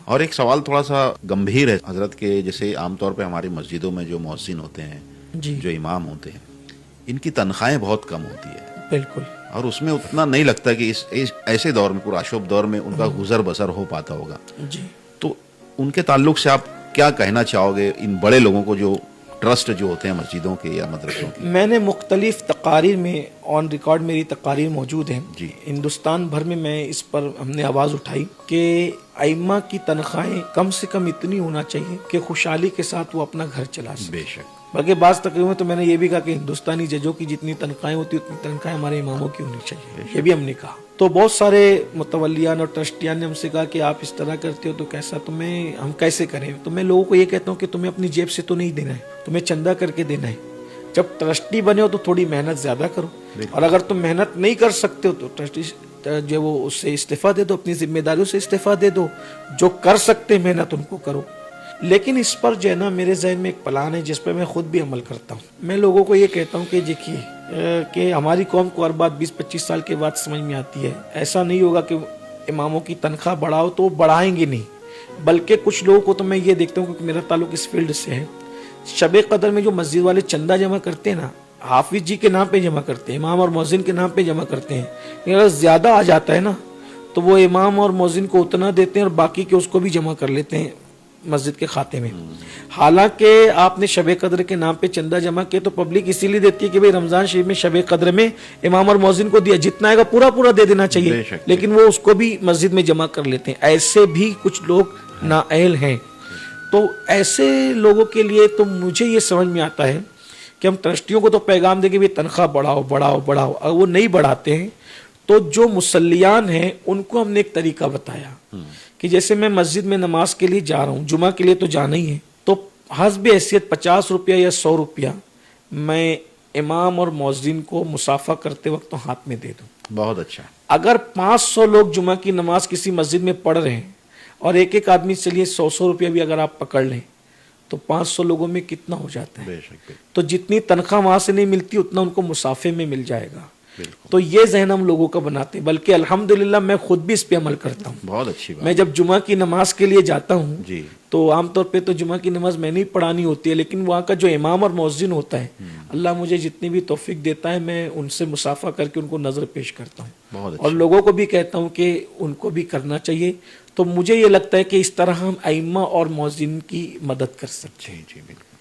اور ایک سوال تھوڑا سا گمبھیر ہے حضرت کے، جیسے عام طور پہ ہماری مسجدوں میں جو مؤذن ہوتے ہیں، جی جو امام ہوتے ہیں، ان کی تنخواہیں بہت کم ہوتی ہے، بالکل. اور اس میں اتنا نہیں لگتا کہ اس ایسے دور میں، پرآشوب دور میں ان کا گزر بسر ہو پاتا ہوگا. جی تو ان کے تعلق سے آپ کیا کہنا چاہو گے ان بڑے لوگوں کو جو ٹرسٹ جو ہوتے ہیں مسجدوں کے یا مدرسوں کے؟ میں نے مختلف تقاریر میں آن ریکارڈ میری تقاریر موجود ہیں جی. ہندوستان بھر میں اس پر ہم نے آواز اٹھائی کہ ائمہ کی تنخواہیں کم سے کم اتنی ہونا چاہیے کہ خوشحالی کے ساتھ وہ اپنا گھر چلا سکے. بے شک. بلکہ بعض تقریروں میں تو میں نے یہ بھی کہا کہ ہندوستانی ججوں کی جتنی تنخواہیں ہوتی اتنی تنخواہیں ہمارے اماموں کی ہونی چاہیے. یہ بھی ہم نے کہا. تو بہت سارے متولیان اور ٹرسٹیان نے ہم سے کہا کہ آپ اس طرح کرتے ہو تو کیسا، ہم کیسے کریں؟ تو میں لوگوں کو یہ کہتا ہوں کہ تمہیں اپنی جیب سے تو نہیں دینا ہے، تمہیں چندہ کر کے دینا ہے. جب ٹرسٹی بنے ہو تو تھوڑی محنت زیادہ کرو، اور اگر تم محنت نہیں کر سکتے ہو تو ٹرسٹی جو وہ اس سے استعفیٰ دے دو، اپنی ذمہ داریوں سے استعفیٰ دے دو. جو کر سکتے محنت ان کو کرو. لیکن اس پر جو ہے نا میرے ذہن میں ایک پلان ہے جس پہ میں خود بھی عمل کرتا ہوں. میں لوگوں کو یہ کہتا ہوں کہ دیکھیے کہ ہماری قوم کو ہر بات 20-25 سال کے بعد سمجھ میں آتی ہے. ایسا نہیں ہوگا کہ اماموں کی تنخواہ بڑھاؤ تو وہ بڑھائیں گے نہیں، بلکہ کچھ لوگوں کو تو میں یہ دیکھتا ہوں کہ میرا تعلق اس فیلڈ سے ہے، شب قدر میں جو مسجد والے چندہ جمع کرتے ہیں نا، حافظ جی کے نام پہ جمع کرتے ہیں، امام اور مؤذن کے نام پہ جمع کرتے ہیں. اگر زیادہ آ جاتا ہے نا تو وہ امام اور مؤذن کو اتنا دیتے ہیں اور باقی کے اس کو بھی جمع کر لیتے ہیں مسجد کے کھاتے میں. حالانکہ آپ نے شب قدر کے نام پہ چندہ جمع کیا تو پبلک اسی لیے دیتی ہے کہ بھئی رمضان شریف میں شب قدر میں امام اور مؤذن کو دیا، جتنا آئے گا پورا پورا دے دینا چاہیے، لیکن وہ اس کو بھی مسجد میں جمع کر لیتے ہیں. ایسے بھی کچھ لوگ نااہل ہیں. تو ایسے لوگوں کے لیے تو مجھے یہ سمجھ میں آتا ہے کہ ہم ٹرسٹیوں کو تو پیغام دیں کہ بھی تنخواہ بڑھاؤ بڑھاؤ بڑھاؤ، اگر وہ نہیں بڑھاتے ہیں تو جو مصلیان ہیں ان کو ہم نے ایک طریقہ بتایا کہ جیسے میں مسجد میں نماز کے لیے جا رہا ہوں، جمعہ کے لیے تو جانا ہی ہے، تو حسب حیثیت 50 روپیہ یا 100 روپیہ میں امام اور مؤذن کو مصافہ کرتے وقت تو ہاتھ میں دے دوں. بہت اچھا. اگر 500 لوگ جمعہ کی نماز کسی مسجد میں پڑھ رہے ہیں اور ایک ایک آدمی سے لیے 100 روپیہ بھی اگر آپ پکڑ لیں تو 500 لوگوں میں کتنا ہو جاتا ہے؟ بے شک. تو جتنی تنخواہ وہاں سے نہیں ملتی اتنا ان کو مسافے میں مل جائے گا. بالکل. تو یہ ذہن ہم لوگوں کا بناتے ہیں، بلکہ الحمدللہ میں خود بھی اس پہ عمل کرتا ہوں. بہت اچھی بات. میں جب جمعہ کی نماز کے لیے جاتا ہوں جی. تو عام طور پہ تو جمعہ کی نماز میں نہیں پڑھانی ہوتی ہے، لیکن وہاں کا جو امام اور مؤذن ہوتا ہے، اللہ مجھے جتنی بھی توفیق دیتا ہے میں ان سے مصافحہ کر کے ان کو نظر پیش کرتا ہوں. بہت اچھا. اور لوگوں کو بھی کہتا ہوں کہ ان کو بھی کرنا چاہیے. تو مجھے یہ لگتا ہے کہ اس طرح ہم ائمہ اور مؤذن کی مدد کر سکتے ہیں. جی بالکل.